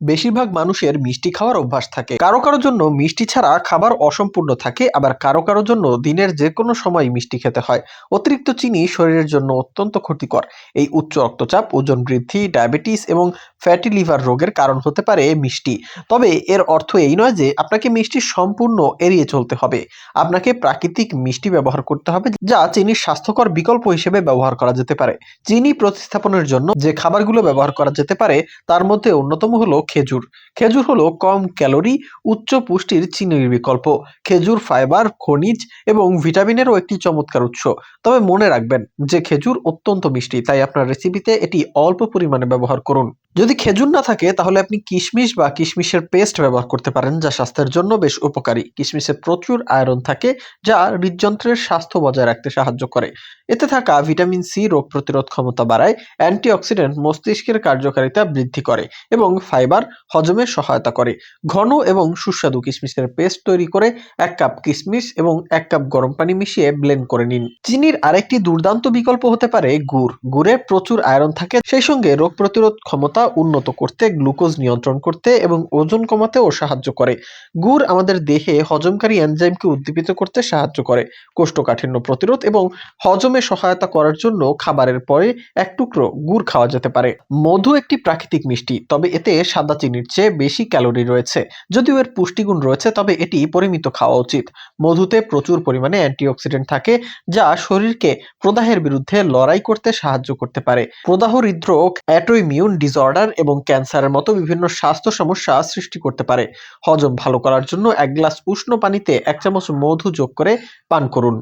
বেশিরভাগ মানুষের মিষ্টি খাওয়ার অভ্যাস থাকে। কারো কারো জন্য মিষ্টি ছাড়া খাবার অসম্পূর্ণ থাকে, আবার কারো কারো জন্য দিনের যে কোনো সময় মিষ্টি খেতে হয়। অতিরিক্ত চিনি শরীরের জন্য অত্যন্ত ক্ষতিকর। এই উচ্চ রক্তচাপ, ওজন বৃদ্ধি, ডায়াবেটিস এবং ফ্যাটি লিভার রোগের কারণ হতে পারে মিষ্টি। তবে এর অর্থ এই নয় যে আপনাকে মিষ্টি সম্পূর্ণ এড়িয়ে চলতে হবে। আপনাকে প্রাকৃতিক মিষ্টি ব্যবহার করতে হবে, যা চিনির স্বাস্থ্যকর বিকল্প হিসেবে ব্যবহার করা যেতে পারে। চিনি প্রতিস্থাপনের জন্য যে খাবারগুলো ব্যবহার করা যেতে পারে তার মধ্যে অন্যতম হলো খেজুর। খেজুর হলো কম ক্যালোরি, উচ্চ পুষ্টির চিনির বিকল্প। খেজুর ফাইবার, খনিজ এবং ভিটামিনেরও একটি চমৎকার উৎস। তবে মনে রাখবেন যে খেজুর অত্যন্ত মিষ্টি, তাই আপনার রেসিপিতে এটি অল্প পরিমাণে ব্যবহার করুন। যদি খেজুর না থাকে তাহলে আপনি কিশমিশ বা কিশমিশের পেস্ট ব্যবহার করতে পারেন, যা স্বাস্থ্যের জন্য বেশ উপকারী। কিশমিশে প্রচুর আয়রন থাকে, যা হৃদযন্ত্রের স্বাস্থ্য বজায় রাখতে সাহায্য করে। এতে থাকা ভিটামিন সি রোগ প্রতিরোধ ক্ষমতা বাড়ায়, অ্যান্টিঅক্সিডেন্ট মস্তিষ্কের কার্যকারিতা বৃদ্ধি করে এবং ফাইবার হজমে সহায়তা করে। ঘন এবং সুস্বাদু কিশমিশের পেস্ট তৈরি করে 1 কাপ কিশমিশ এবং 1 কাপ গরম পানি মিশিয়ে ব্লেন্ড করে নিন। চিনির আরেকটি দুর্দান্ত বিকল্প হতে পারে গুড়। গুড়ে প্রচুর আয়রন থাকে, সেই সঙ্গে রোগ প্রতিরোধ ক্ষমতা উন্নত করতে, গ্লুকোজ নিয়ন্ত্রণ করতে এবং ওজন কমাতেও সাহায্য করে। গুড় আমাদের দেহে হজমকারী এনজাইমকে উদ্দীপিত করতে সাহায্য করে। কোষ্ঠকাঠিন্য প্রতিরোধ এবং হজমে সহায়তা করার জন্য খাবারের পরে 1 টুকরো গুড় খাওয়া যেতে পারে। মধু একটি প্রাকৃতিক মিষ্টি, তবে এতে সাদা চিনির চেয়ে বেশি ক্যালোরি রয়েছে। যদিও এর পুষ্টিগুণ রয়েছে, তবে এটি পরিমিত খাওয়া উচিত। মধুতে প্রচুর পরিমাণে অ্যান্টিঅক্সিডেন্ট থাকে, যা শরীরকে প্রদাহের বিরুদ্ধে লড়াই করতে সাহায্য করতে পারে। প্রদাহ হৃদরোগ, অটোইমিউন ডিসঅর্ডার এবং ক্যান্সারের মতো বিভিন্ন স্বাস্থ্য সমস্যা সৃষ্টি করতে পারে। হজম ভালো করার জন্য 1 গ্লাস উষ্ণ পানিতে 1 চামচ মধু যোগ করে পান করুন।